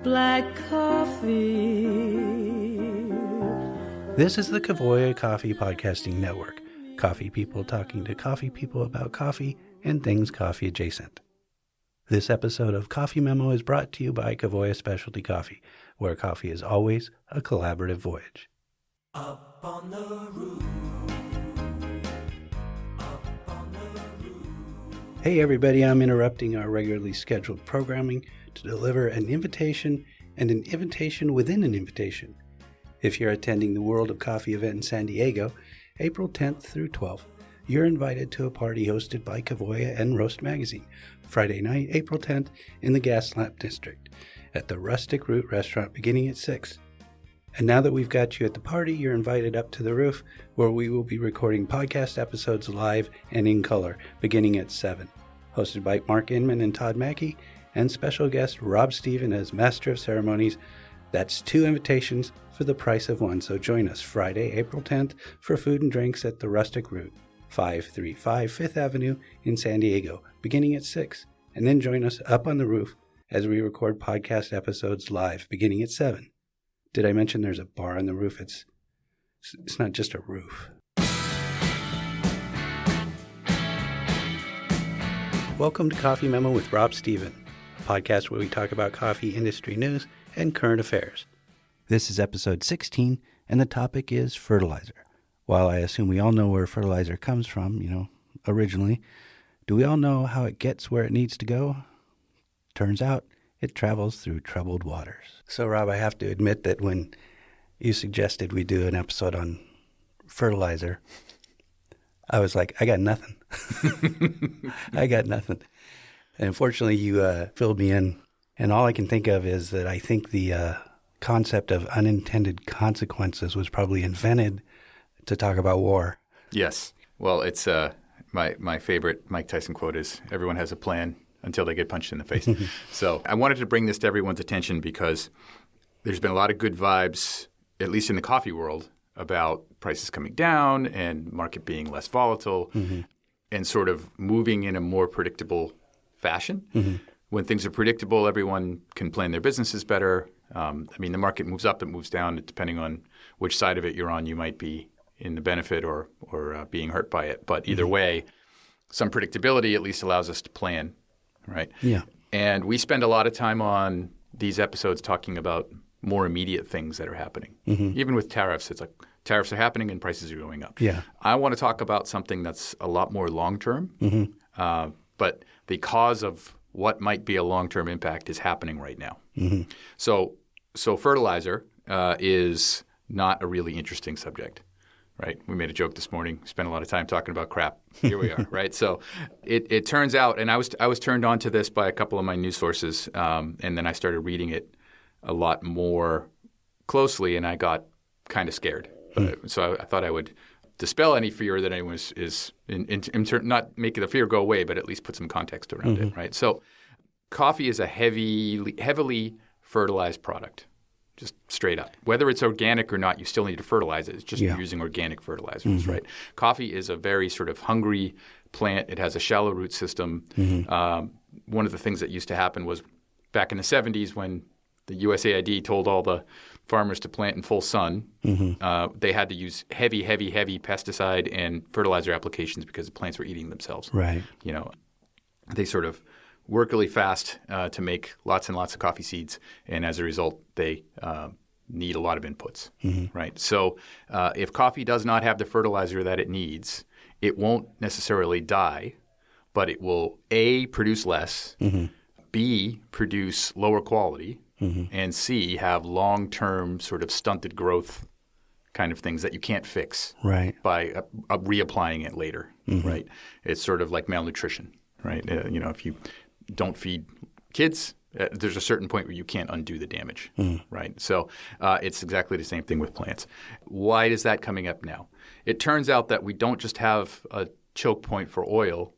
black coffee. This is the Kavoya Coffee Podcasting Network. Coffee people talking to coffee people about coffee and things coffee adjacent. This episode of Coffee Memo is brought to you by Kavoya Specialty Coffee, where coffee is always a collaborative voyage. Up on the roof. Up on the roof. Hey everybody, I'm interrupting our regularly scheduled programming to deliver an invitation and an invitation within an invitation. If you're attending the World of Coffee event in San Diego, April 10th through 12th, you're invited to a party hosted by Kavoya and Roast Magazine, Friday night, April 10th, in the Gaslamp District, at the Rustic Root Restaurant beginning at 6. And now that we've got you at the party, you're invited up to the roof, where we will be recording podcast episodes live and in color, beginning at 7. Hosted by Mark Inman and Todd Mackey, and special guest Rob Stephen as Master of Ceremonies. That's 2 invitations for the price of 1, so join us Friday, April 10th for food and drinks at the Rustic Root, 535 5th Avenue in San Diego, beginning at 6, and then join us up on the roof as we record podcast episodes live, beginning at 7. Did I mention there's a bar on the roof? It's not just a roof. Welcome to Coffee Memo with Rob Stephen, a podcast where we talk about coffee industry news and current affairs. This is episode 16, and the topic is fertilizer. While I assume we all know where fertilizer comes from, originally, do we all know how it gets where it needs to go? Turns out it travels through troubled waters. So, Rob, I have to admit that when you suggested we do an episode on fertilizer, I was like, I got nothing. I got nothing. And unfortunately, you filled me in. And all I can think of is that I think the concept of unintended consequences was probably invented to talk about war. Yes. Well, it's my favorite Mike Tyson quote is, everyone has a plan until they get punched in the face. So I wanted to bring this to everyone's attention because there's been a lot of good vibes, at least in the coffee world, about prices coming down and market being less volatile and sort of moving in a more predictable fashion. When things are predictable, everyone can plan their businesses better. The market moves up, it moves down. Depending on which side of it you're on, you might be in the benefit or being hurt by it. But either way, some predictability at least allows us to plan, right? Yeah. And we spend a lot of time on these episodes talking about more immediate things that are happening. Even with tariffs, it's like tariffs are happening and prices are going up. Yeah. I want to talk about something that's a lot more long-term, but the cause of what might be a long-term impact is happening right now. So fertilizer is not a really interesting subject, right? We made a joke this morning. We spent a lot of time talking about crap. Here we are, right? So it turns out, and I was turned on to this by a couple of my news sources, and then I started reading it a lot more closely, and I got kind of scared. So I thought I would dispel any fear that anyone is not making the fear go away, but at least put some context around it, right? So coffee is a heavily fertilized product, just straight up. Whether it's organic or not, you still need to fertilize it. It's just using organic fertilizers, right? Coffee is a very sort of hungry plant. It has a shallow root system. One of the things that used to happen was back in the 70s when the USAID told all the farmers to plant in full sun, they had to use heavy pesticide and fertilizer applications because the plants were eating themselves. Right. They sort of work really fast to make lots and lots of coffee seeds, and as a result, they need a lot of inputs. Right. So if coffee does not have the fertilizer that it needs, it won't necessarily die, but it will A, produce less, B, produce lower quality, and C, have long-term sort of stunted growth kind of things that you can't fix by reapplying it later, right? It's sort of like malnutrition, right? If you don't feed kids, there's a certain point where you can't undo the damage, right? So it's exactly the same thing with plants. Why is that coming up now? It turns out that we don't just have a choke point for oil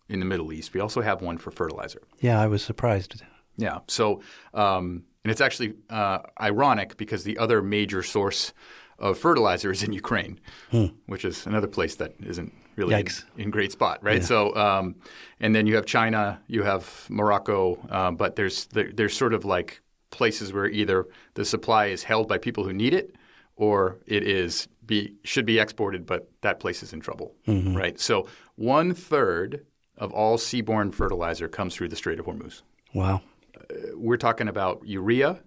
in the Middle East. We also have one for fertilizer. Yeah, I was surprised. Yeah. So and it's actually ironic because the other major source of fertilizer is in Ukraine, which is another place that isn't really in great spot, right? Yeah. So and then you have China, you have Morocco, but there's sort of like places where either the supply is held by people who need it or should be exported, but that place is in trouble, right? So 1/3 of all seaborne fertilizer comes through the Strait of Hormuz. Wow. We're talking about urea,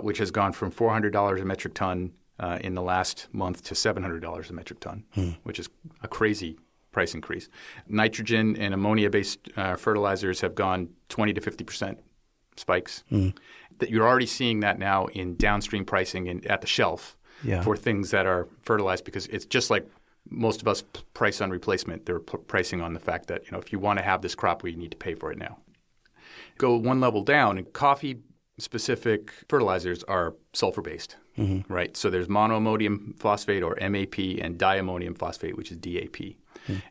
which has gone from $400 a metric ton in the last month to $700 a metric ton, which is a crazy price increase. Nitrogen and ammonia-based fertilizers have gone 20 to 50% spikes. That you're already seeing that now in downstream pricing and at the shelf for things that are fertilized, because it's just like most of us price on replacement. They're pricing on the fact that, if you want to have this crop, we need to pay for it now. Go one level down, and coffee-specific fertilizers are sulfur-based, right? So there's monoammonium phosphate, or MAP, and diammonium phosphate, which is DAP.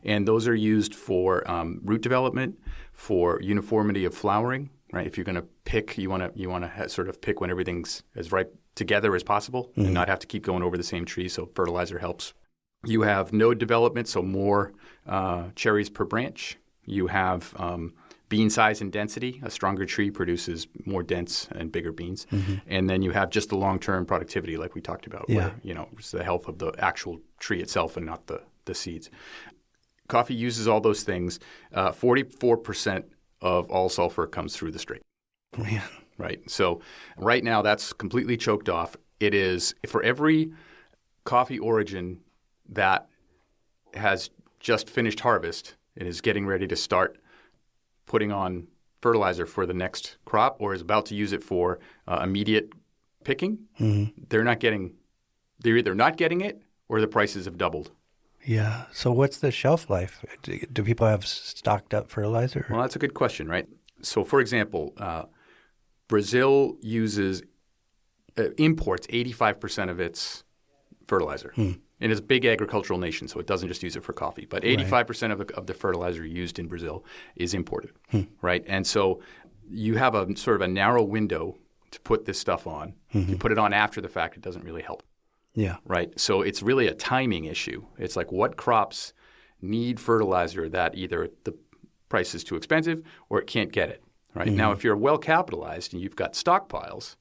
And those are used for root development, for uniformity of flowering, right? If you're going to pick, you want to sort of pick when everything's as ripe together as possible and not have to keep going over the same tree. So fertilizer helps. You have node development, so more cherries per branch. You have bean size and density. A stronger tree produces more dense and bigger beans. And then you have just the long-term productivity, like we talked about, where it's the health of the actual tree itself and not the seeds. Coffee uses all those things. 44% of all sulfur comes through the strait. Man. Right. So right now that's completely choked off. It is for every coffee origin that has just finished harvest and is getting ready to start putting on fertilizer for the next crop, or is about to use it for immediate picking. They're either not getting it or the prices have doubled. Yeah. So what's the shelf life? Do people have stocked up fertilizer? Well, that's a good question, right? So, for example, Brazil imports 85% of its fertilizer. And it's a big agricultural nation, so it doesn't just use it for coffee. But 85% of the fertilizer used in Brazil is imported, right? And so you have a sort of a narrow window to put this stuff on. If you put it on after the fact, it doesn't really help. Yeah. Right. So it's really a timing issue. It's like what crops need fertilizer that either the price is too expensive or it can't get it. Right. Now, if you're well capitalized and you've got stockpiles,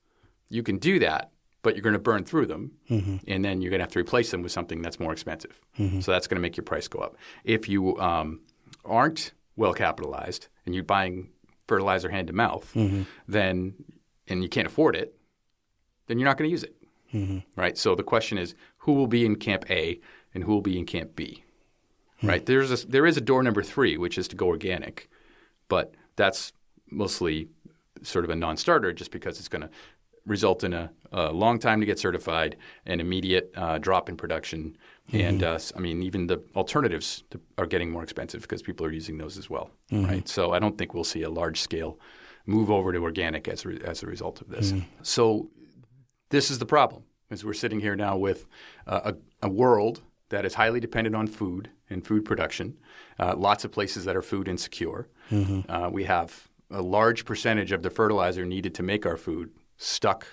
you can do that, but you're going to burn through them, and then you're going to have to replace them with something that's more expensive. So that's going to make your price go up. If you aren't well capitalized and you're buying fertilizer hand to mouth, then and you can't afford it, then you're not going to use it. Right. So the question is, who will be in camp A and who will be in camp B? Right. There is a door number 3, which is to go organic, but that's mostly sort of a non-starter, just because it's going to result in a long time to get certified, an immediate drop in production, and even the alternatives are getting more expensive because people are using those as well. Right. So I don't think we'll see a large scale move over to organic as a result of this. So this is the problem, is we're sitting here now with a world that is highly dependent on food and food production, lots of places that are food insecure. We have a large percentage of the fertilizer needed to make our food stuck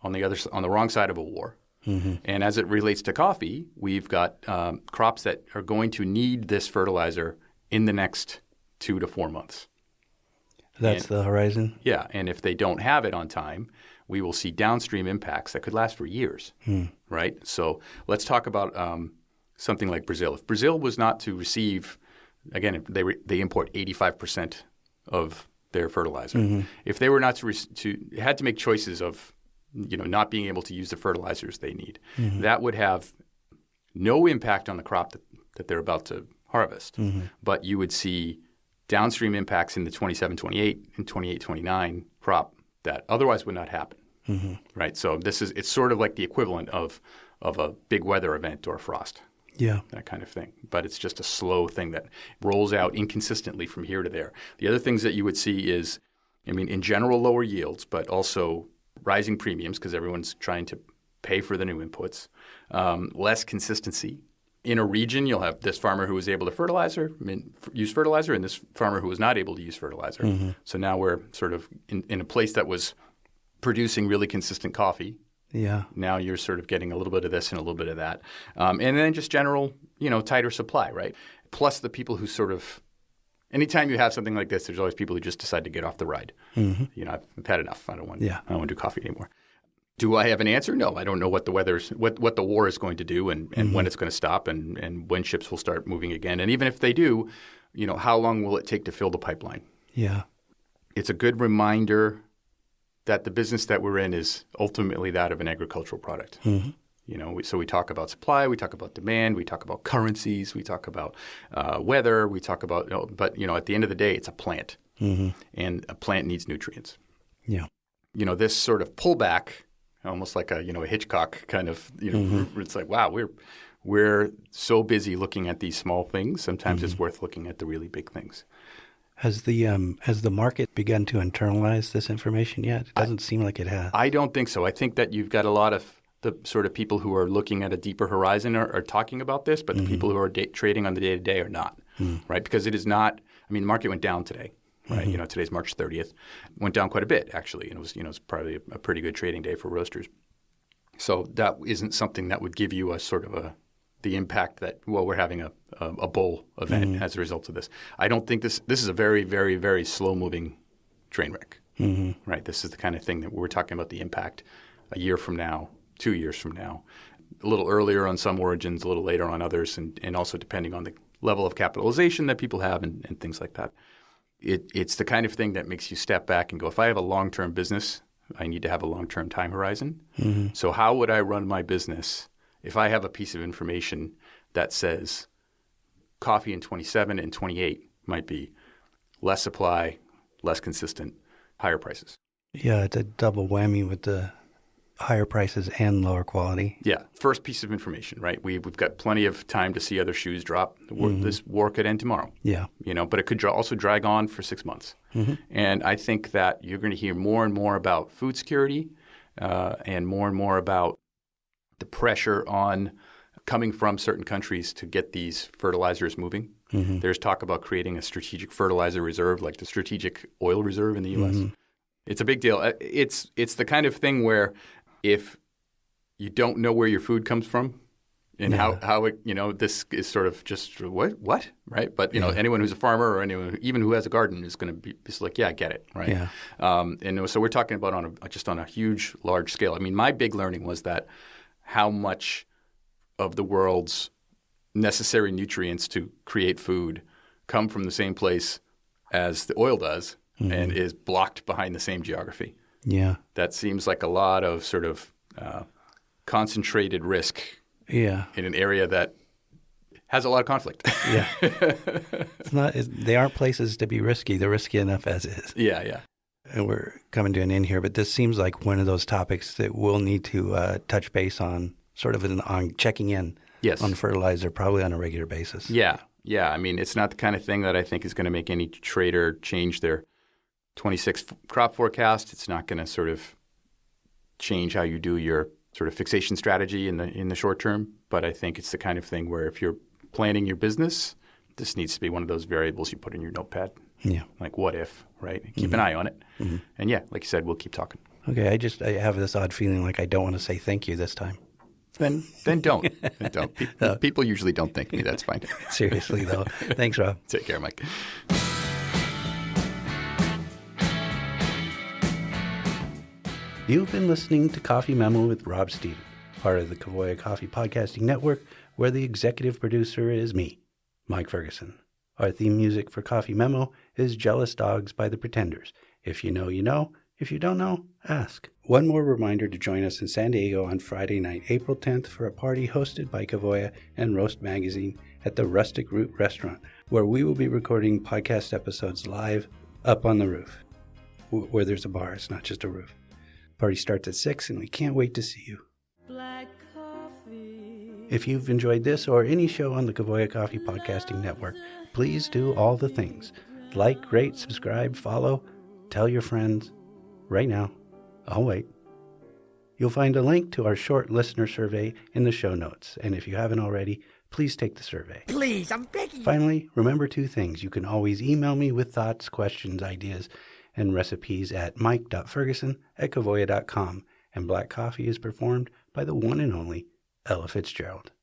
on the wrong side of a war. And as it relates to coffee, we've got crops that are going to need this fertilizer in the next 2 to 4 months. That's the horizon? Yeah, and if they don't have it on time, we will see downstream impacts that could last for years, right? So let's talk about something like Brazil. If Brazil was not to receive, again, they import 85% of their fertilizer. If they were not to had to make choices of, not being able to use the fertilizers they need, that would have no impact on the crop that they're about to harvest. But you would see downstream impacts in the 27-28 and 28-29 crop that otherwise would not happen, right? So it's sort of like the equivalent of a big weather event or a frost, that kind of thing. But it's just a slow thing that rolls out inconsistently from here to there. The other things that you would see is, in general, lower yields, but also rising premiums because everyone's trying to pay for the new inputs, less consistency. In a region, you'll have this farmer who was able to use fertilizer, and this farmer who was not able to use fertilizer. So now we're sort of in a place that was producing really consistent coffee. Yeah. Now you're sort of getting a little bit of this and a little bit of that. And then just general, tighter supply, right? Plus the people who sort of anytime you have something like this, there's always people who just decide to get off the ride. Mm-hmm. I've had enough. I don't want to do coffee anymore. Do I have an answer? No, I don't know what the what the war is going to do and when it's going to stop and when ships will start moving again. And even if they do, how long will it take to fill the pipeline? Yeah. It's a good reminder that the business that we're in is ultimately that of an agricultural product. Mm-hmm. So we talk about supply, we talk about demand, we talk about currencies, we talk about weather, we talk about but at the end of the day, it's a plant, and a plant needs nutrients. Yeah. This sort of pullback, almost like a Hitchcock kind of it's like, wow, we're so busy looking at these small things. Sometimes it's worth looking at the really big things. Has the market begun to internalize this information yet? It doesn't seem like it has. I don't think so. I think that you've got a lot of the sort of people who are looking at a deeper horizon are talking about this, but the people who are trading on the day-to-day are not, right? Because it is not – the market went down today, right? Today's March 30th. Went down quite a bit, actually, and it was it's probably a pretty good trading day for roasters. So that isn't something that would give you a sort of the impact that, we're having a bull event as a result of this. I don't think this is a very, very, very slow-moving train wreck, right? This is the kind of thing that we're talking about the impact a year from now, 2 years from now, a little earlier on some origins, a little later on others, and also depending on the level of capitalization that people have and things like that. It's the kind of thing that makes you step back and go, if I have a long-term business, I need to have a long-term time horizon. So how would I run my business if I have a piece of information that says coffee in 27 and 28 might be less supply, less consistent, higher prices? Yeah, it's a double whammy with the higher prices and lower quality. Yeah. First piece of information, right? We've got plenty of time to see other shoes drop. This war could end tomorrow. Yeah. But it could also drag on for 6 months. And I think that you're going to hear more and more about food security and more about the pressure on coming from certain countries to get these fertilizers moving. There's talk about creating a strategic fertilizer reserve, like the strategic oil reserve in the U.S. It's a big deal. It's the kind of thing where if you don't know where your food comes from and how it, this is sort of just what, right? But, anyone who's a farmer or anyone even who has a garden is going to be just like, yeah, I get it, right? Yeah. And so we're talking about just on a huge, large scale. My big learning was that how much of the world's necessary nutrients to create food come from the same place as the oil does and is blocked behind the same geography. Yeah. That seems like a lot of sort of concentrated risk in an area that has a lot of conflict. Yeah. They aren't places to be risky. They're risky enough as is. Yeah. And we're coming to an end here, but this seems like one of those topics that we'll need to touch base on, sort of on checking in on fertilizer, probably on a regular basis. Yeah. It's not the kind of thing that I think is going to make any trader change their 26 crop forecast. It's not going to sort of change how you do your sort of fixation strategy in the short term. But I think it's the kind of thing where if you're planning your business, this needs to be one of those variables you put in your notepad. Yeah. Like what if, right? Keep an eye on it. And like you said, we'll keep talking. Okay. I have this odd feeling like I don't want to say thank you this time. Then don't. People usually don't thank me. That's fine. Seriously, though. Thanks, Rob. Take care, Mike. You've been listening to Coffee Memo with Rob Stephen, part of the Kavoya Coffee Podcasting Network, where the executive producer is me, Mike Ferguson. Our theme music for Coffee Memo is Jealous Dogs by The Pretenders. If you know, you know. If you don't know, ask. One more reminder to join us in San Diego on Friday night, April 10th, for a party hosted by Kavoya and Roast Magazine at the Rustic Root Restaurant, where we will be recording podcast episodes live up on the roof, where there's a bar. It's not just a roof. Party starts at 6, and we can't wait to see you. Black coffee. If you've enjoyed this or any show on the Kavoya Coffee Podcasting Network, please do all the things. Like, rate, subscribe, follow, tell your friends. Right now, I'll wait. You'll find a link to our short listener survey in the show notes. And if you haven't already, please take the survey. Please, I'm begging. Finally, remember 2 things. You can always email me with thoughts, questions, ideas, and recipes at mike.ferguson@kavoya.com. And Black Coffee is performed by the one and only Ella Fitzgerald.